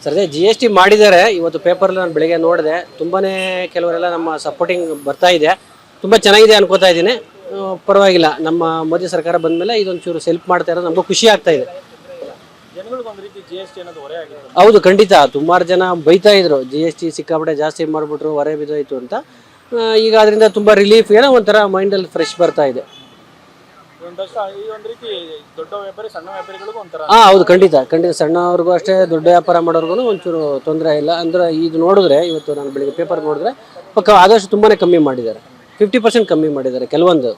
Sir G S T ಮಾಡಿದ್ದಾರೆ. ಇವತ್ತು ಪೇಪರಲ್ಲಿ ನಾನು ಬೆಳಿಗ್ಗೆ ನೋಡಿದೆ, ತುಂಬಾ ಕೆಲವರೆಲ್ಲ ನಮ್ಮ ಸಪೋರ್ಟಿಂಗ್ ಬರ್ತಾ ಇದೆ. ತುಂಬ ಚೆನ್ನಾಗಿದೆ ಅನ್ಕೋತಾ ಇದ್ದೀನಿ. ಪರವಾಗಿಲ್ಲ, ನಮ್ಮ ಮೋದಿ ಸರ್ಕಾರ ಬಂದ ಮೇಲೆ ಇದೊಂಚೂರು ಹೆಲ್ಪ್ ಮಾಡ್ತಾ ಇರೋದು ನಮಗೂ ಖುಷಿ ಆಗ್ತಾ ಇದೆ. ಹೌದು, ಖಂಡಿತ. ಸುಮಾರು ಜನ ಬೈತಾ ಇದ್ರು, ಜಿ ಎಸ್ ಟಿ ಸಿಕ್ಕಾಪಟ್ಟೆ ಜಾಸ್ತಿ ಮಾಡಿಬಿಟ್ರು, ಹೊರೆ ಬಿದ್ದೋಯ್ತು ಅಂತ. ಈಗ ಅದರಿಂದ ತುಂಬ ರಿಲೀಫ್, ಏನೋ ಒಂಥರ ಮೈಂಡಲ್ಲಿ ಫ್ರೆಶ್ ಬರ್ತಾ ಇದೆ. ಹೌದು, ಖಂಡಿತ ಖಂಡಿತ. ಸಣ್ಣವ್ರಿಗೂ ಅಷ್ಟೇ, ದೊಡ್ಡ ವ್ಯಾಪಾರ ಮಾಡೋರ್ಗು ಒಂಚೂರು ತೊಂದರೆ ಇಲ್ಲ. ಅಂದ್ರೆ ಇದು ನೋಡಿದ್ರೆ, ಇವತ್ತು ನಾನು ಬೆಳಿಗ್ಗೆ ಪೇಪರ್ ನೋಡಿದ್ರೆ ಪಕ್ಕ ಆದಷ್ಟು ತುಂಬಾನೇ ಕಮ್ಮಿ ಮಾಡಿದ್ದಾರೆ. 50% ಕಮ್ಮಿ ಮಾಡಿದ್ದಾರೆ ಕೆಲವೊಂದು.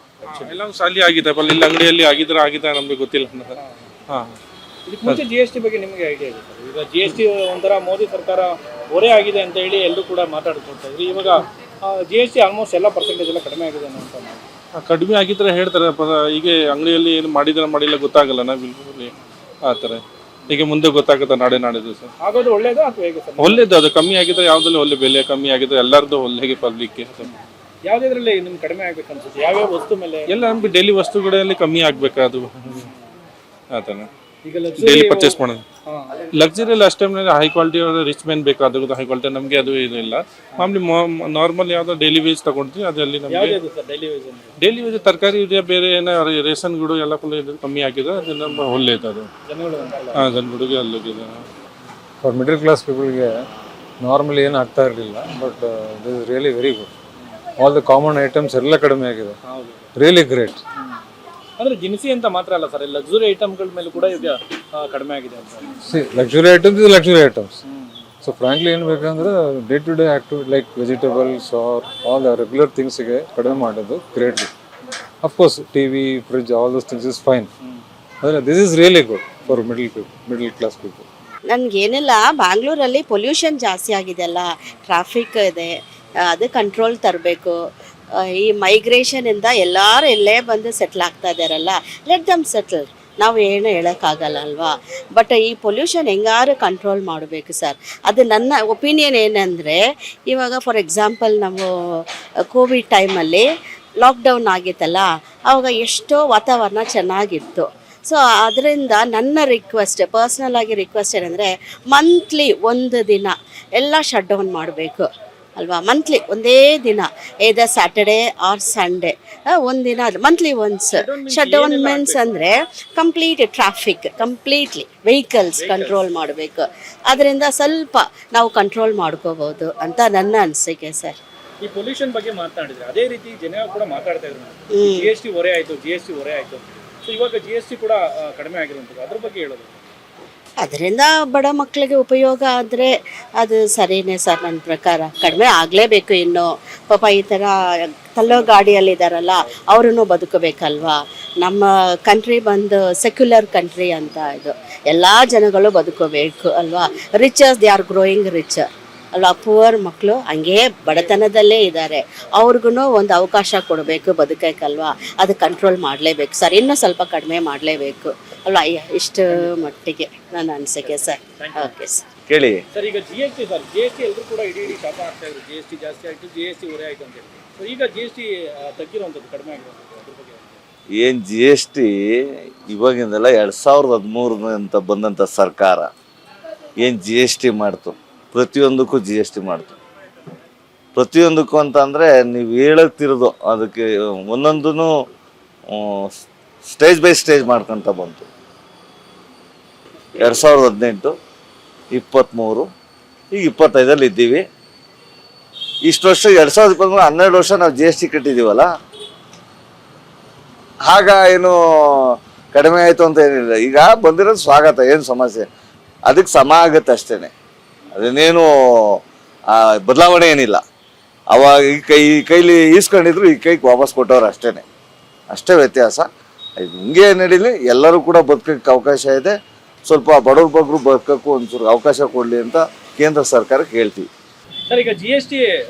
ಎಲ್ಲ ಸಾಲಿ ಆಗಿದೆ, ಇಲ್ಲಿ ಅಂಗಡಿಯಲ್ಲಿ ಆಗಿದೆ ನಮಗೆ ಗೊತ್ತಿಲ್ಲ. ಇದಕ್ಕೆ ಮುಂಚೆ ಜಿ ಎಸ್ ಟಿ ಬಗ್ಗೆ ನಿಮಗೆ ಐಡಿಯಾ ಇದೆ ಸರ್? ಈಗ ಜಿ ಎಸ್ ಟಿ ಒಂಥರ ಮೋದಿ ಸರ್ಕಾರ ಹೊರೆ ಆಗಿದೆ ಅಂತ ಹೇಳಿ ಎಲ್ಲರೂ ಕೂಡ ಮಾತಾಡ್ಕೊಳ್ತಾ ಇದ್ರಿ. ಇವಾಗ ಜಿ ಎಸ್ ಟಿ ಆಲ್ಮೋಸ್ಟ್ ಎಲ್ಲ ಪರ್ಸೆಂಟೇಜ್ ಎಲ್ಲ ಕಡಿಮೆ ಆಗಿದೆ ಅಂತ. ಕಡಿಮೆ ಆಗಿದ್ರೆ ಹೇಳ್ತಾರೆ, ಈಗ ಅಂಗಡಿಯಲ್ಲಿ ಏನು ಮಾಡಿಲ್ಲ ಗೊತ್ತಾಗಲ್ಲ ಬಿಲ್ಕುಲ್ ಆ ಥರ. ಈಗ ಮುಂದೆ ಗೊತ್ತಾಗುತ್ತೆ ನಾಡಿದ್ದು ಸರ್. ಆಗೋದು ಒಳ್ಳೇದು ಅಥವಾ ಹೇಗೆ ಸರ್? ಒಳ್ಳೇದು, ಅದು ಕಮ್ಮಿ ಆಗಿದ್ರೆ ಯಾವುದ್ರಲ್ಲಿ ಒಳ್ಳೆ ಬೆಲೆ ಕಮ್ಮಿ ಆಗಿದ್ರೆ ಎಲ್ಲರದ್ದು ಒಳ್ಳೆಗೆ ಪಬ್ಲಿಕ್ಗೆ. ಯಾವುದ್ರಲ್ಲಿ ನಿಮ್ಗೆ ಕಡಿಮೆ ಆಗ್ಬೇಕು ಅನ್ಸುತ್ತೆ? ಯಾವ್ಯಾವ ವಸ್ತು ಮೇಲೆ? ಎಲ್ಲ ನಮ್ಗೆ ಡೈಲಿ ವಸ್ತುಗಳಲ್ಲಿ ಕಮ್ಮಿ ಆಗ್ಬೇಕು ಅದು ಆ ಥರ. ಡೈಲಿ ಪರ್ಚೇಸ್ ಮಾಡೋದು ಲಕ್ಸುರಿಯಲ್ಲಿ ಅಷ್ಟೇ ಹೈ ಕ್ವಾಲಿಟಿ ರಿಚ್ ಮೆನ್ ಬೇಕಾದ ಹೈ ಕ್ವಾಲಿಟಿ, ನಮಗೆ ಅದು ಇದು ಇಲ್ಲ. ಮಾಮೂಲಿ ನಾರ್ಮಲ್ ಯಾವ್ದೋ ಡೈಲಿ ವೇಜ್ ತಗೊಂಡ್ರಿ, ಅದರಲ್ಲಿ ನಮಗೆ ಡೈಲಿ ವೇಜ್ ತರಕಾರಿ ಇದೆ, ಬೇರೆ ಏನೋ ರೇಷನ್ಗಳು ಎಲ್ಲ ಫುಲ್ ಕಮ್ಮಿ ಆಗಿದೆ. ಅದು ನಮ್ಮ ಒಳ್ಳೇದು, ಅದು ಜನಗಳಿಗೆ ಅಲ್ಲಿದೆ. ಫಾರ್ ಮಿಡಲ್ ಕ್ಲಾಸ್ ಪೀಪಲ್ಗೆ ನಾರ್ಮಲಿ ಏನು ಆಗ್ತಾ ಇರಲಿಲ್ಲ, but this is really very good. All the common items ಎಲ್ಲ ಕಡಿಮೆ ಆಗಿದೆ. Really great. ಅಂದ್ರೆ ದಿನಸಿ ಅಂತ ಮಾತ್ರ ಅಲ್ಲ ಸರ್, ಲಕ್ಸುರಿ ಐಟಮ್ಗಳ ಮೇಲೆ ಕೂಡ ಈಗ ಕಡಿಮೆ ಆಗಿದೆ ಅಂತ. ಸಿ ಲಕ್ಸುರಿ ಐಟಮ್ಸ್ ಇದು ಲಕ್ಸುರಿ ಐಟಮ್ಸ್. ಸೊ ಫ್ರಾಂಕ್ಲಿ ಏನು ಬೇಕಂದ್ರೆ day to day activity like vegetables are all the regular ಥಿಂಗ್ಸ್ಗೆ ಕಡಿಮೆ ಮಾಡೋದು greatly. Of course T V, fridge, all those things is fine. ಆದರೆ this is really good for middle class people. ನನಗೇನಿಲ್ಲ, ಬ್ಯಾಂಗ್ಳೂರಲ್ಲಿ pollution ಜಾಸ್ತಿ ಆಗಿದೆ ಅಲ್ಲ, ಟ್ರಾಫಿಕ್ ಇದೆ, ಅದು ಕಂಟ್ರೋಲ್ ತರಬೇಕು. ಈ ಮೈಗ್ರೇಷನಿಂದ ಎಲ್ಲರೂ ಎಲ್ಲೇ ಬಂದು ಸೆಟ್ಲ್ ಆಗ್ತಾ ಇದ್ದಾರಲ್ಲ, ಲೆಟ್ ದಮ್ ಸೆಟ್ಲ್. ನಾವು ಏನು ಹೇಳೋಕ್ಕಾಗಲ್ಲ ಅಲ್ವಾ. ಬಟ್ ಈ ಪೊಲ್ಯೂಷನ್ ಹೆಂಗಾರು ಕಂಟ್ರೋಲ್ ಮಾಡಬೇಕು ಸರ್. ಅದು ನನ್ನ ಒಪಿನಿಯನ್. ಏನಂದರೆ ಇವಾಗ ಫಾರ್ ಎಕ್ಸಾಂಪಲ್ ನಾವು ಕೋವಿಡ್ ಟೈಮಲ್ಲಿ ಲಾಕ್ಡೌನ್ ಆಗಿತ್ತಲ್ಲ, ಆವಾಗ ಎಷ್ಟೋ ವಾತಾವರಣ ಚೆನ್ನಾಗಿತ್ತು. ಸೊ ಅದರಿಂದ ನನ್ನ ರಿಕ್ವೆಸ್ಟ್, ಪರ್ಸ್ನಲ್ ಆಗಿ ರಿಕ್ವೆಸ್ಟ್ ಏನಂದರೆ, ಮಂತ್ಲಿ ಒಂದು ದಿನ ಎಲ್ಲ ಶಟ್ ಡೌನ್ ಮಾಡಬೇಕು ಅಲ್ವಾ. ಮಂತ್ಲಿ ಒಂದೇ ದಿನ, either ಸ್ಯಾಟರ್ಡೇ ಆರ್ ಸಂಡೇ, ಒಂದಿನ monthly once shut down means ಅಂದರೆ complete traffic, completely vehicles control ಮಾಡಬೇಕು. ಅದರಿಂದ ಸ್ವಲ್ಪ ನಾವು ಕಂಟ್ರೋಲ್ ಮಾಡ್ಕೋಬೋದು ಅಂತ ನನ್ನ ಅನಿಸಿಕೆ ಸರ್. ಈ ಪೊಲ್ಯೂಷನ್ ಬಗ್ಗೆ ಮಾತನಾಡಿದ್ರೆ ಅದೇ ರೀತಿ ಜನ ಕೂಡ ಮಾತಾಡ್ತಾ ಇದ್ರು, ಜಿ ಎಸ್ ಟಿ ಹೊರೆ ಆಯಿತು. ಸೊ ಇವಾಗ ಜಿ ಎಸ್ ಟಿ ಕೂಡ ಕಡಿಮೆ ಆಗಿರುವಂಥದ್ದು, ಅದ್ರ ಬಗ್ಗೆ ಹೇಳೋದು. ಅದರಿಂದ ಬಡ ಮಕ್ಕಳಿಗೆ ಉಪಯೋಗ ಆದರೆ ಅದು ಸರಿಯೇ ಸರ್. ನನ್ನ ಪ್ರಕಾರ ಕಡಿಮೆ ಆಗಲೇಬೇಕು. ಇನ್ನು ಪಾಪ ಈ ಥರ ತಳ್ಳೋ ಗಾಡಿಯಲ್ಲಿದ್ದಾರಲ್ಲ, ಅವರೂ ಬದುಕಬೇಕಲ್ವಾ. ನಮ್ಮ ಕಂಟ್ರಿ ಬಂದು ಸೆಕ್ಯುಲರ್ ಕಂಟ್ರಿ ಅಂತ, ಇದು ಎಲ್ಲ ಜನಗಳು ಬದುಕಬೇಕು ಅಲ್ವಾ. ರಿಚರ್ಸ್ ದೇ ಆರ್ ಗ್ರೋಯಿಂಗ್ ರಿಚ್ ಅಲ್ವಾ. ಪುವರ್ ಮಕ್ಕಳು ಹಂಗೇ ಬಡತನದಲ್ಲೇ ಇದ್ದಾರೆ, ಅವ್ರಿಗೂ ಒಂದು ಅವಕಾಶ ಕೊಡಬೇಕು ಬದುಕಬೇಕಲ್ವಾ. ಅದು ಕಂಟ್ರೋಲ್ ಮಾಡಲೇಬೇಕು ಸರ್, ಇನ್ನೂ ಸ್ವಲ್ಪ ಕಡಿಮೆ ಮಾಡಲೇಬೇಕು ಅಲ್ವಾ. ಇಷ್ಟು ಮಟ್ಟಿಗೆ ನನ್ನ ಅನಿಸಿಕೆ ಸರ್. ಓಕೆ ಸರ್, ಕೇಳಿ ಸರ್. ಈಗ ಜಿ ಎಸ್ ಟಿ ಎಲ್ಲರೂ ಕೂಡ ಇಡೀ ಶಾಪ ಆಗ್ತಾ ಇದ್ರು, ಜಿ ಎಸ್ ಟಿ ಜಾಸ್ತಿ ಆಯಿತು, ಜಿ ಎಸ್ ಟಿ ಹೊರೆ ಆಯಿತು ಅಂತ ಹೇಳಿ. ಸೊ ಈಗ ಜಿ ಎಸ್ ಟಿ ತಗ್ಗಿರುವಂಥದ್ದು, ಕಡಿಮೆ ಆಗಿರುವಂಥದ್ದು, ಅದ್ರ ಬಗ್ಗೆ ಏನು ಜಿ ಎಸ್ ಟಿ ಇವಾಗಿಂದೆಲ್ಲ 2013 ಅಂತ ಬಂದಂಥ ಸರ್ಕಾರ ಏನು ಜಿ ಎಸ್ ಟಿ ಮಾಡ್ತು, ಪ್ರತಿಯೊಂದಕ್ಕೂ ಜಿ ಎಸ್ ಟಿ ಮಾಡ್ತು. ಪ್ರತಿಯೊಂದಕ್ಕೂ ಅಂತ ಅಂದರೆ ನೀವು ಹೇಳಕ್ತಿರೋದು, ಅದಕ್ಕೆ ಒಂದೊಂದೂ ಸ್ಟೇಜ್ ಬೈ ಸ್ಟೇಜ್ ಮಾಡ್ಕೊತ ಬಂತು. 2018, 23, ಈಗ 25 ಇದ್ದೀವಿ. ಇಷ್ಟು ವರ್ಷ 2023 12 ವರ್ಷ ನಾವು ಜಿ ಎಸ್ ಟಿ ಕಟ್ಟಿದ್ದೀವಲ್ಲ, ಆಗ ಏನು ಕಡಿಮೆ ಆಯಿತು ಅಂತ ಏನಿಲ್ಲ. ಈಗ ಬಂದಿರೋದು ಸ್ವಾಗತ, ಏನು ಸಮಸ್ಯೆ, ಅದಕ್ಕೆ ಸಮ ಆಗುತ್ತೆ ಅಷ್ಟೇ. ಅದನ್ನೇನು ಬದಲಾವಣೆ ಏನಿಲ್ಲ. ಅವಾಗ ಈ ಕೈಲಿ ಈಸ್ಕೊಂಡಿದ್ರು, ಈ ಕೈಗೆ ವಾಪಸ್ ಕೊಟ್ಟವ್ರು ಅಷ್ಟೇ ವ್ಯತ್ಯಾಸ. ಹಿಂಗೆ ನಡೀಲಿ, ಎಲ್ಲರೂ ಕೂಡ ಬದುಕಕ್ಕೆ ಅವಕಾಶ ಇದೆ. ಸ್ವಲ್ಪ ಬಡವ್ರ ಬಗ್ಗರು ಬದುಕಕ್ಕೂ ಒಂಚೂರು ಅವಕಾಶ ಕೊಡಲಿ ಅಂತ ಕೇಂದ್ರ ಸರ್ಕಾರಕ್ಕೆ ಹೇಳ್ತೀವಿ ಸರ್. ಈಗ ಜಿ ಎಸ್ ಟಿ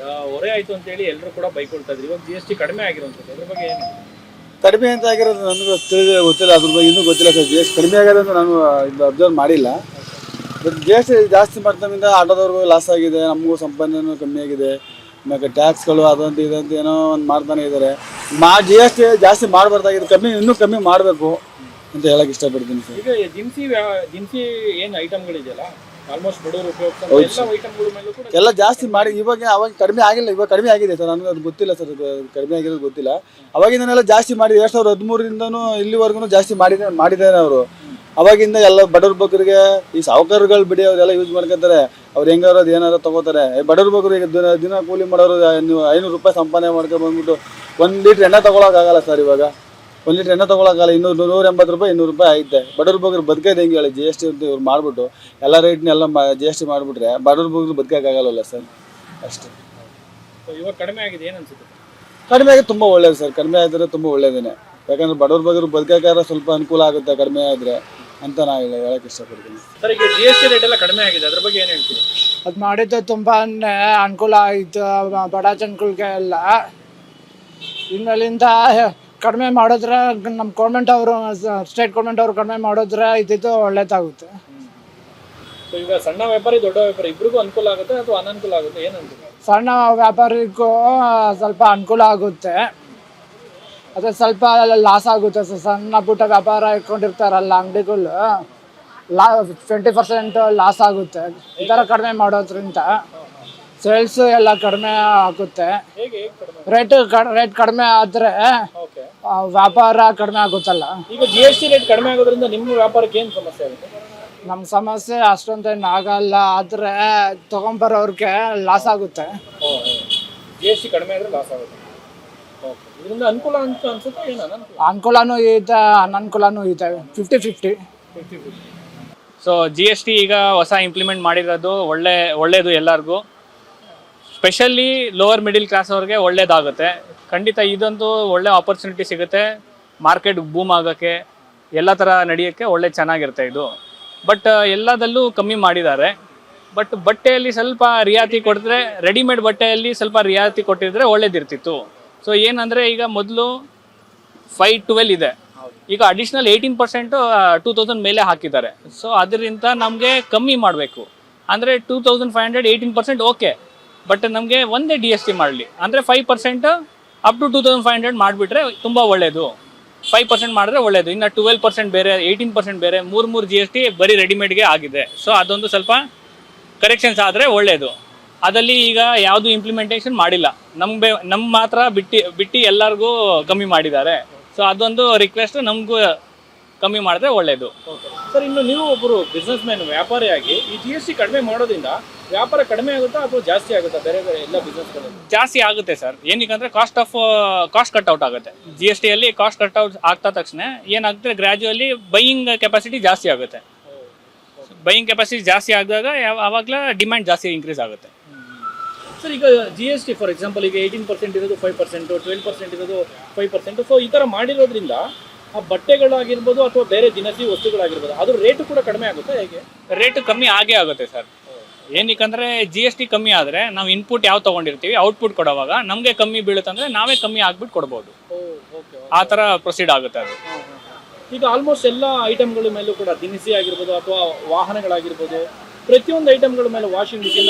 ಹೊರೆ ಆಯಿತು ಅಂತೇಳಿ ಎಲ್ಲರೂ ಕೂಡ ಬೈಕೊಳ್ತಾ ಇದ್ರು. ಇವಾಗ ಜಿ ಎಸ್ ಟಿ ಕಡಿಮೆ ಆಗಿರುವಂಥದ್ದು, ಅದ್ರ ಬಗ್ಗೆ ಏನು? ಕಡಿಮೆ ಅಂತ ಆಗಿರೋದು ನನಗೂ ಗೊತ್ತಿಲ್ಲ, ಅದ್ರ ಬಗ್ಗೆ ಇನ್ನೂ ಗೊತ್ತಿಲ್ಲ ಸರ್. ಜಿ ಎಸ್ ಟಿ ಕಡಿಮೆ ಆಗಿರೋದು ನಾನು ಇದು ಅಬ್ಸರ್ವ್ ಮಾಡಿಲ್ಲ. ಬಟ್ ಜಿ ಎಸ್ ಟಿ ಜಾಸ್ತಿ ಮಾಡ್ತಮಿಂದ ಆಟೋದವ್ರಿಗೂ ಲಾಸ್ ಆಗಿದೆ, ನಮಗೂ ಸಂಪಾದನೆಯೂ ಕಮ್ಮಿ ಆಗಿದೆ. ಆಮೇಲೆ ಟ್ಯಾಕ್ಸ್ಗಳು ಅದಂತ ಇದಂತ ಏನೋ ಒಂದು ಮಾಡ್ತಾನೆ ಇದ್ದಾರೆ. ಜಿ ಎಸ್ ಟಿ ಜಾಸ್ತಿ ಮಾಡಬಾರ್ದಾಗಿದೆ, ಇನ್ನೂ ಕಮ್ಮಿ ಮಾಡಬೇಕು ಅಂತ ಹೇಳಕ್ಕೆ ಇಷ್ಟಪಡ್ತೀನಿ ಸರ್. ಈಗ ದಿನಸಿ ಏನು ಐಟಮ್ಗಳಿದೆಯಲ್ಲ, ಆಲ್ಮೋಸ್ಟ್ ಬಡವರು ಉಪಯೋಗಿಸ್ತಾರೆ ಎಲ್ಲ ಐಟಮ್ಗಳ ಮೇಲೂ ಕೂಡ ಎಲ್ಲ ಜಾಸ್ತಿ ಮಾಡಿ ಇವಾಗ ಅವಾಗ ಕಡಿಮೆ ಆಗಿಲ್ಲ, ಇವಾಗ ಕಡಿಮೆ ಆಗಿದೆ ಸರ್. ನನಗೆ ಅದು ಗೊತ್ತಿಲ್ಲ ಸರ್, ಕಡಿಮೆ ಆಗಿರೋದು ಗೊತ್ತಿಲ್ಲ. ಅವಾಗಿಂದನೆಲ್ಲ ಜಾಸ್ತಿ ಮಾಡಿ 2013ರಿಂದನೂ ಇಲ್ಲಿವರೆಗೂ ಜಾಸ್ತಿ ಮಾಡಿದ್ದಾರೆ ಅವರು. ಅವಾಗಿಂದ ಎಲ್ಲ ಬಡವ್ರ ಬಗ್ಗರಿಗೆ ಈ ಸಾಹುಕಾರಗಳು ಬಿಡಿ ಅವರೆಲ್ಲ ಯೂಸ್ ಮಾಡ್ಕೊತಾರೆ. ಅವ್ರು ಹೆಂಗಾರು ಅದು ಏನಾರು ತಗೋತಾರೆ. ಬಡವ್ರ ಬಗ್ಗರು ಈಗ ದಿನ ಕೂಲಿ ಮಾಡೋರು ನೀವು 500 ರೂಪಾಯಿ ಸಂಪಾದನೆ ಮಾಡ್ಕೊಂಡು ಬಂದ್ಬಿಟ್ಟು 1 ಲೀಟ್ರ್ ಎಣ್ಣೆ ತೊಗೊಳಕ್ಕಾಗಲ್ಲ ಸರ್. ಇವಾಗ 1 ಲೀಟ್ರ್ ಎಣ್ಣೆ ತೊಗೊಳಕ್ಕಾಗಲ್ಲ, 180 ರೂಪಾಯಿ 200 ರೂಪಾಯಿ ಐತೆ. ಬಡವ್ರ ಬಗ್ಗರು ಬದುಕೋದು ಹೆಂಗೆ ಹೇಳಿ? GST ಅಂತ ಇವ್ರು ಮಾಡಿಬಿಟ್ಟು ಎಲ್ಲ ರೇಟ್ನೆಲ್ಲ GST ಮಾಡಿಬಿಟ್ರೆ ಬಡವ್ರ ಬಗ್ಗರು ಬದುಕೋಕ್ಕಾಗಲ್ಲ ಸರ್. ಅಷ್ಟೇ. ಇವಾಗ ಕಡಿಮೆ ಆಗಿದೆ, ಏನು ಅನ್ಸುತ್ತೆ? ಕಡಿಮೆ ಆಗಿ ತುಂಬ ಒಳ್ಳೇದು ಸರ್. ಕಡಿಮೆ ಆಗಿದ್ರೆ ತುಂಬ ಒಳ್ಳೇದೇನೆ. ಯಾಕಂದ್ರೆ ಬಡವ್ರ ಬಗ್ಗರು ಬದುಕೋಕ್ಕಾದ್ರೆ ಸ್ವಲ್ಪ ಅನುಕೂಲ ಆಗುತ್ತೆ ಕಡಿಮೆ ಆದರೆ ಅಂತ ನಾನು ಹೇಳಕ್ಕೆ ಇಷ್ಟಪಡ್ತೀನಿ ಸರ್. ಈಗ GST ರೇಟ್ ಎಲ್ಲ ಕಡಿಮೆ ಆಗಿದೆ, ಅದ್ರ ಬಗ್ಗೆ ಏನು ಹೇಳ್ತೀವಿ? ಅದು ಮಾಡಿದ್ದು ತುಂಬಾ ಅನುಕೂಲ ಆಯಿತು ಬಡ ಜನಗಳಿಗೆ ಎಲ್ಲ. ಇನ್ಮೇಲಿಂದ ಕಡಿಮೆ ಮಾಡಿದ್ರೆ ನಮ್ಮ ಗೌರ್ಮೆಂಟ್ ಅವರು, ಸ್ಟೇಟ್ ಗೌರ್ಮೆಂಟ್ ಅವರು ಕಡಿಮೆ ಮಾಡಿದ್ರೆ ಇದ್ದಿದ್ದು ಒಳ್ಳೇದಾಗುತ್ತೆ. ಸೊ ಈಗ ಸಣ್ಣ ವ್ಯಾಪಾರಿ ದೊಡ್ಡ ವ್ಯಾಪಾರಿ ಇಬ್ರಿಗೂ ಅನುಕೂಲ ಆಗುತ್ತೆ ಅಥವಾ ಅನನುಕೂಲ ಆಗುತ್ತೆ, ಏನಂತೀವಿ? ಸಣ್ಣ ವ್ಯಾಪಾರಿಗೂ ಸ್ವಲ್ಪ ಅನುಕೂಲ ಆಗುತ್ತೆ, ಅದೇ ಸ್ವಲ್ಪ ಲಾಸ್ ಆಗುತ್ತೆ. ಸಣ್ಣ ಪುಟ್ಟ ವ್ಯಾಪಾರ ಇಟ್ಕೊಂಡಿರ್ತಾರಲ್ಲ ಅಂಗಡಿಗಳು, 20% ಲಾಸ್ ಆಗುತ್ತೆ. ಈ ಥರ ಕಡಿಮೆ ಮಾಡೋದ್ರಿಂದ ಸೇಲ್ಸು ಎಲ್ಲ ಕಡಿಮೆ ಆಗುತ್ತೆ. ರೇಟ್ ಕಡಿಮೆ ಆದರೆ ವ್ಯಾಪಾರ ಕಡಿಮೆ ಆಗುತ್ತಲ್ಲ. ಈಗ GST ರೇಟ್ ಕಡಿಮೆ ಆಗೋದ್ರಿಂದ ನಿಮ್ಮ ವ್ಯಾಪಾರಕ್ಕೆ ಏನು ಸಮಸ್ಯೆ ಆಗುತ್ತೆ? ನಮ್ಮ ಸಮಸ್ಯೆ ಅಷ್ಟೊಂದೇನು ಆಗಲ್ಲ, ಆದರೆ ತೊಗೊಂಬರೋರಿಗೆ ಲಾಸ್ ಆಗುತ್ತೆ. GST ಕಡಿಮೆ ಆದರೆ ಲಾಸ್ ಆಗುತ್ತೆ. ಇದರಿಂದ ಅನುಕೂಲ ಅಂತ ಅನ್ಸುತ್ತೆ, ಏನು ಅನನುಕೂಲ? ಅನುಕೂಲನೂ ಇದೆ, ಅನನುಕೂಲನೂ ಇದೆ. 50-50. ಸೊ GST ಈಗ ಹೊಸ ಇಂಪ್ಲಿಮೆಂಟ್ ಮಾಡಿರೋದು ಒಳ್ಳೆಯದು ಎಲ್ಲರಿಗೂ, ಸ್ಪೆಷಲಿ ಲೋವರ್ ಮಿಡಿಲ್ ಕ್ಲಾಸ್ ಅವ್ರಿಗೆ ಒಳ್ಳೇದಾಗುತ್ತೆ. ಖಂಡಿತ ಇದಂತೂ ಒಳ್ಳೆ ಆಪರ್ಚುನಿಟಿ ಸಿಗುತ್ತೆ, ಮಾರ್ಕೆಟ್ ಬೂಮ್ ಆಗೋಕ್ಕೆ ಎಲ್ಲ ಥರ ನಡೆಯೋಕ್ಕೆ ಒಳ್ಳೆ ಚೆನ್ನಾಗಿರುತ್ತೆ ಇದು. ಬಟ್ ಎಲ್ಲದಲ್ಲೂ ಕಮ್ಮಿ ಮಾಡಿದ್ದಾರೆ. ಬಟ್ ಬಟ್ಟೆಯಲ್ಲಿ ಸ್ವಲ್ಪ ರಿಯಾಯಿತಿ ಕೊಟ್ಟಿದ್ರೆ, ರೆಡಿಮೇಡ್ ಬಟ್ಟೆಯಲ್ಲಿ ಸ್ವಲ್ಪ ರಿಯಾಯಿತಿ ಕೊಟ್ಟಿದ್ರೆ ಒಳ್ಳೇದಿರ್ತಿತ್ತು. ಸೊ ಏನಂದರೆ ಈಗ ಮೊದಲು 512 ಇದೆ, ಈಗ ಅಡಿಷ್ನಲ್ 18% 2000 ಮೇಲೆ ಹಾಕಿದ್ದಾರೆ. ಸೊ ಅದರಿಂದ ನಮಗೆ ಕಮ್ಮಿ ಮಾಡಬೇಕು ಅಂದರೆ 2500 18% ಓಕೆ, ಬಟ್ ನಮಗೆ ಒಂದೇ GST ಮಾಡಲಿ, ಅಂದರೆ 5% ಅಪ್ ಟು 2500 ಮಾಡಿಬಿಟ್ರೆ ತುಂಬ ಒಳ್ಳೆಯದು. 5% ಮಾಡಿದ್ರೆ ಒಳ್ಳೆಯದು. ಇನ್ನು 12% ಬೇರೆ, 18% ಬೇರೆ, 3 GST ಬರೀ ರೆಡಿಮೇಡ್ಗೆ ಆಗಿದೆ. ಸೊ ಅದೊಂದು ಸ್ವಲ್ಪ ಕರೆಕ್ಷನ್ಸ್ ಆದರೆ ಒಳ್ಳೆಯದು. ಅದಲ್ಲಿ ಈಗ ಯಾವುದು ಇಂಪ್ಲಿಮೆಂಟೇಷನ್ ಮಾಡಿಲ್ಲ, ನಮ್ಮ ಮಾತ್ರ ಬಿಟ್ಟು ಎಲ್ಲರಿಗೂ ಕಮ್ಮಿ ಮಾಡಿದ್ದಾರೆ. ಸೊ ಅದೊಂದು ರಿಕ್ವೆಸ್ಟ್, ನಮಗೂ ಕಮ್ಮಿ ಮಾಡಿದ್ರೆ ಒಳ್ಳೆಯದು. ಸರ್, ಇನ್ನು ನೀವು ಒಬ್ಬರು ಬಿಸ್ನೆಸ್ ಮ್ಯಾನ್, ವ್ಯಾಪಾರಿಯಾಗಿ ಈ GST ಕಡಿಮೆ ಮಾಡೋದ್ರಿಂದ ವ್ಯಾಪಾರ ಕಡಿಮೆ ಆಗುತ್ತಾ ಅಥವಾ ಜಾಸ್ತಿ ಆಗುತ್ತಾ ಬೇರೆ ಬೇರೆ ಎಲ್ಲ ಬಿಸ್ನೆಸ್ಗಳಲ್ಲಿ? ಜಾಸ್ತಿ ಆಗುತ್ತೆ ಸರ್. ಏನಕ್ಕಂದರೆ ಕಾಸ್ಟ್ ಕಟ್ಔಟ್ ಆಗುತ್ತೆ. GSTಯಲ್ಲಿ ಕಾಸ್ಟ್ ಕಟ್ಔಟ್ ಆಗ್ತಾ ತಕ್ಷಣ ಏನಾಗುತ್ತೆ, ಗ್ರ್ಯಾಜುವಲಿ ಬೈಯಿಂಗ್ ಕೆಪಾಸಿಟಿ ಜಾಸ್ತಿ ಆಗುತ್ತೆ. ಬೈಯಿಂಗ್ ಕೆಪಾಸಿಟಿ ಜಾಸ್ತಿ ಆದಾಗ ಆವಾಗಲೇ ಡಿಮ್ಯಾಂಡ್ ಜಾಸ್ತಿ ಇನ್ಕ್ರೀಸ್ ಆಗುತ್ತೆ. ಸರ್, ಈಗ GST ಫಾರ್ ಎಕ್ಸಾಂಪಲ್ ಈಗ 18% ಇರೋದು 5%, 12% ಇರೋದು 5%. ಸೊ ಈ ಥರ ಮಾಡಿರೋದ್ರಿಂದ ಆ ಬಟ್ಟೆಗಳಾಗಿರ್ಬೋದು ಅಥವಾ ಬೇರೆ ದಿನಸಿ ವಸ್ತುಗಳಾಗಿರ್ಬೋದು ಅದ್ರ ರೇಟು ಕೂಡ ಕಡಿಮೆ ಆಗುತ್ತೆ. ಹೇಗೆ? ರೇಟು ಕಮ್ಮಿ ಆಗೇ ಆಗುತ್ತೆ ಸರ್. ಏನಕ್ಕಂದರೆ GST ಕಮ್ಮಿ ಆದರೆ ನಾವು ಇನ್ಪುಟ್ ಯಾವ ತೊಗೊಂಡಿರ್ತೀವಿ, ಔಟ್ಪುಟ್ ಕೊಡೋವಾಗ ನಮಗೆ ಕಮ್ಮಿ ಬೀಳುತ್ತಂದರೆ ನಾವೇ ಕಮ್ಮಿ ಆಗಿಬಿಟ್ಟು ಕೊಡ್ಬೋದು. ಆ ಥರ ಪ್ರೊಸೀಡ್ ಆಗುತ್ತೆ ಅದು. ಈಗ ಆಲ್ಮೋಸ್ಟ್ ಎಲ್ಲ ಐಟಮ್ಗಳ ಮೇಲೂ ಕೂಡ ದಿನಸಿ ಆಗಿರ್ಬೋದು ಅಥವಾ ವಾಹನಗಳಾಗಿರ್ಬೋದು, ಪ್ರತಿಯೊಂದು ಐಟಮ್ಗಳ ಮೇಲೆ, ವಾಷಿಂಗ್ ಮಿಷಿನ್,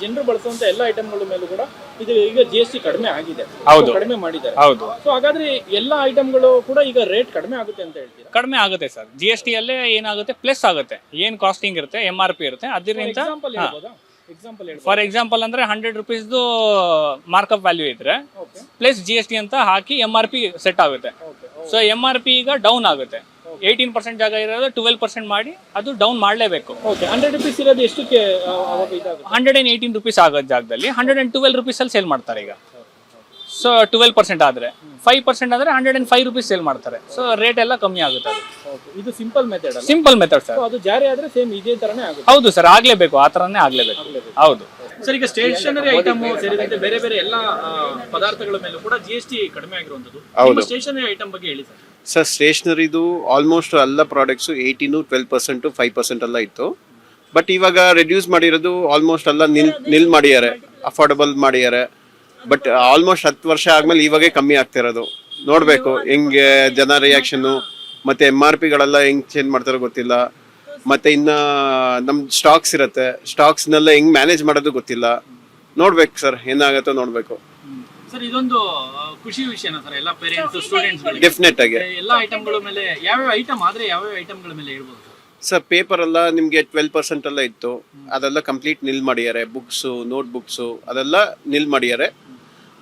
ಜನರು ಬಳಸುವಂತ ಎಲ್ಲ ಐಟಮ್ಗಳ ಮೇಲೂ ಕೂಡ ಇದು ಈಗ GST ಕಡಿಮೆ ಆಗಿದೆ. ಹೌದು, ಕಡಿಮೆ ಮಾಡಿದ್ದಾರೆ. ಹೌದು. ಸೊ ಹಾಗಾದ್ರೆ ಎಲ್ಲ ಐಟಮ್ಗಳು ಕೂಡ ಈಗ ರೇಟ್ ಕಡಿಮೆ ಆಗುತ್ತೆ ಅಂತ ಹೇಳ್ತೀರಾ? ಕಡಿಮೆ ಆಗುತ್ತೆ ಸರ್. GSTಯಲ್ಲೇ ಏನಾಗುತ್ತೆ, ಪ್ಲಸ್ ಆಗುತ್ತೆ. ಏನು ಕಾಸ್ಟಿಂಗ್ ಇರುತ್ತೆ, MRP ಇರುತ್ತೆ, ಅದರಿಂದ ಫಾರ್ ಎಕ್ಸಾಂಪಲ್ ಅಂದರೆ 100 ರೂಪೀಸ್ದು ಮಾರ್ಕಪ್ ವ್ಯಾಲ್ಯೂ ಇದ್ರೆ ಪ್ಲಸ್ GST ಅಂತ ಹಾಕಿ MRP ಸೆಟ್ ಆಗುತ್ತೆ. ಸೊ MRP ಈಗ ಡೌನ್ ಆಗುತ್ತೆ. 18% ಜಾಗ ಇರೋದು 12% ಮಾಡಿ ಅದು ಡೌನ್ ಮಾಡಲೇಬೇಕು. 100 ರೂಪೀಸ್ ಇರೋದು ಎಷ್ಟಕ್ಕೆ? 118 ರೂಪೀಸ್ ಆಗೋ ಜಾಗದಲ್ಲಿ 112 ರೂಪೀಸಲ್ಲಿ ಸೇಲ್ ಮಾಡ್ತಾರೆ ಈಗ. ಸೊ 12% ಆದರೆ 5% ಆದರೆ 105 ರೂಪೀಸ್ ಸೇಲ್ ಮಾಡ್ತಾರೆ. ಸೊ ರೇಟ್ ಎಲ್ಲ ಕಮ್ಮಿ ಆಗುತ್ತೆ. ಅದು ಇದು simple method. Simple method sir. ಅದು ಜಾರಿ ಆದ್ರೆ ಸೇಮ್ ಇದೇ ತರನೇ ಆಗುತ್ತೆ. ಹೌದು ಸರ್, ಆಗಲೇಬೇಕು, ಆ ಥರನೇ ಆಗಲೇಬೇಕು. ಹೌದು ಸರ್, ಈಗ ಸ್ಟೇಷನರಿ ಐಟಮ್ ಸೇರಿದಂತೆ ಬೇರೆ ಬೇರೆ ಎಲ್ಲ ಪದಾರ್ಥಗಳ ಮೇಲೂ ಕೂಡ GST ಕಡಿಮೆ ಆಗಿರುವಂತದ್ದು. ಸ್ಟೇಷನರಿ ಐಟಮ್ ಬಗ್ಗೆ ಹೇಳಿ ಸರ್. ಸರ್, ಸ್ಟೇಷನರಿದು ಆಲ್ಮೋಸ್ಟ್ ಎಲ್ಲ ಪ್ರಾಡಕ್ಟ್ಸು 18, 12%, 5% ಎಲ್ಲ ಇತ್ತು. ಬಟ್ ಇವಾಗ ರೆಡ್ಯೂಸ್ ಮಾಡಿರೋದು ಆಲ್ಮೋಸ್ಟ್ ಎಲ್ಲ ನಿಲ್ ಮಾಡಿದ್ದಾರೆ, ಅಫೋರ್ಡಬಲ್ ಮಾಡಿದ್ದಾರೆ. ಬಟ್ ಆಲ್ಮೋಸ್ಟ್ 10 ವರ್ಷ ಆದ್ಮೇಲೆ ಇವಾಗೇ ಕಮ್ಮಿ ಆಗ್ತಿರೋದು. ನೋಡಬೇಕು ಹೆಂಗೆ ಜನ ರಿಯಾಕ್ಷನ್ನು, ಮತ್ತು MRPಗಳೆಲ್ಲ ಹೆಂಗೆ ಚೇಂಜ್ ಮಾಡ್ತಾರೋ ಗೊತ್ತಿಲ್ಲ. ಮತ್ತು ಇನ್ನು ನಮ್ಮ ಸ್ಟಾಕ್ಸ್ ಇರುತ್ತೆ, ಸ್ಟಾಕ್ಸ್ನೆಲ್ಲ ಹೆಂಗೆ ಮ್ಯಾನೇಜ್ ಮಾಡೋದು ಗೊತ್ತಿಲ್ಲ. ನೋಡ್ಬೇಕು ಸರ್, ಏನಾಗುತ್ತೋ ನೋಡಬೇಕು. ಸರ್, ಇದೊಂದು ಖುಷಿ ವಿಷಯನ ಸರ್ ಎಲ್ಲ ಪೇರೆಂಟ್ಸ್, ಸ್ಟೂಡೆಂಟ್ಸ್ ಡೆಫಿನೆಟ್ ಆಗಿ ಎಲ್ಲ ಐಟಮ್ಗಳ ಮೇಲೆ ಯಾವ್ಯಾವ ಐಟಮ್ ಆದ್ರೆ ಯಾವ್ಯಾವ ಐಟಮ್ಗಳ ಮೇಲೆ ಹೇಳ್ಬೋದು? ಸರ್ ಪೇಪರ್ ಎಲ್ಲ ನಿಮಗೆ 12% ಎಲ್ಲ ಇತ್ತು, ಅದೆಲ್ಲ ಕಂಪ್ಲೀಟ್ ನಿಲ್ ಮಾಡಿದ್ದಾರೆ. ಬುಕ್ಸು, ನೋಟ್ ಬುಕ್ಸು ಅದೆಲ್ಲ ನಿಲ್ ಮಾಡಿದ್ದಾರೆ.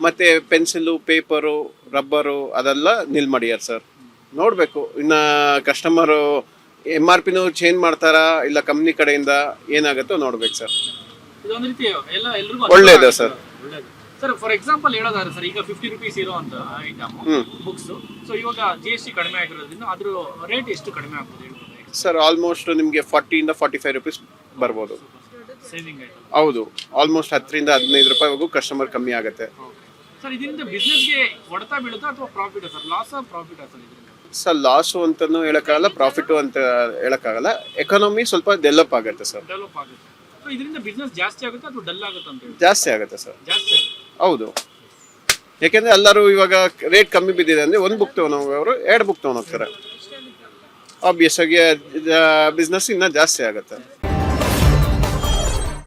ಮತ್ತು ಪೆನ್ಸಿಲು, ಪೇಪರು, ರಬ್ಬರು ಅದೆಲ್ಲ ನಿಲ್ ಮಾಡ್ಯಾರ ಸರ್. ನೋಡಬೇಕು ಇನ್ನು ಕಸ್ಟಮರು MRPನೂ ಚೇಂಜ್ ಮಾಡ್ತಾರಾ ಇಲ್ಲ ಕಂಪ್ನಿ ಕಡೆಯಿಂದ ಏನಾಗುತ್ತೋ ನೋಡ್ಬೇಕು ಸರ್. ಇದೊಂದು ರೀತಿ ಎಲ್ರಿಗೂ ಒಳ್ಳೇದು ಸರ್. ಸರ್ ಫಾರ್ ಎಕ್ಸಾಂಪಲ್ ಹೇಳೋದಾದ್ರೆ ಸರ್, ಈಗ 50 rupees ಇರೋ ಅಂತ ಐಟಮ್ ಬುಕ್ಸ್, ಸೊ ಇವಾಗ GST ಕಡಿಮೆ ಆಗಿರೋದ್ರಿಂದ ಅದ್ರ ರೇಟ್ ಎಷ್ಟು ಕಡಿಮೆ ಆಗ್ಬೋದು ಹೇಳ್ಬೋದು ಸರ್? ಆಲ್ಮೋಸ್ಟ್ ನಿಮಗೆ 40 ಇಂದ 45 rupees ಬರ್ಬೋದು. Saving item. ಹೌದು, ಆಲ್ಮೋಸ್ಟ್ 10 ರಿಂದ 15 ರೂಪಾಯಿವರೆಗೂ ಕಸ್ಟಮರ್ ಕಮ್ಮಿ ಆಗುತ್ತೆ ಸರ್. ಇದರಿಂದ ಬಿಸ್ನೆಸ್ಗೆ ಹೊಡೆತ ಬೀಳುತ್ತಾ ಅಥವಾ profit sir? Loss profit sir ಇದರಿಂದ? ಸರ್ ಲಾಸು ಅಂತಲೂ ಹೇಳೋಕ್ಕಾಗಲ್ಲ, ಪ್ರಾಫಿಟು ಅಂತ ಹೇಳೋಕ್ಕಾಗಲ್ಲ. ಎಕಾನಮಿ ಸ್ವಲ್ಪ ಡೆವಲಪ್ ಆಗುತ್ತೆ ಸರ್. ಡೆವಲಪ್ ಆಗುತ್ತೆ. ಸೊ ಇದರಿಂದ ಬಿಸ್ನೆಸ್ ಜಾಸ್ತಿ ಆಗುತ್ತೆ ಅಥವಾ ಡಲ್ ಆಗುತ್ತೆ ಅಂತ ಹೇಳಿ? ಜಾಸ್ತಿ ಆಗುತ್ತೆ ಸರ್. ಜಾಸ್ತಿ ಆಗುತ್ತೆ. ಹೌದು, ಯಾಕೆಂದರೆ ಎಲ್ಲರೂ ಇವಾಗ ರೇಟ್ ಕಮ್ಮಿ ಬಿದ್ದಿದೆ ಅಂದರೆ 1 ಬುಕ್ ತೊಗೊಂಡೋಗೋರು 2 ಬುಕ್ ತೊಗೊಂಡೋಗ್ತಾರೆ. ಆಬ್ವಿಯಸ್ ಆಗಿ ಬಿಸ್ನೆಸ್ ಇನ್ನೂ ಜಾಸ್ತಿ ಆಗುತ್ತೆ.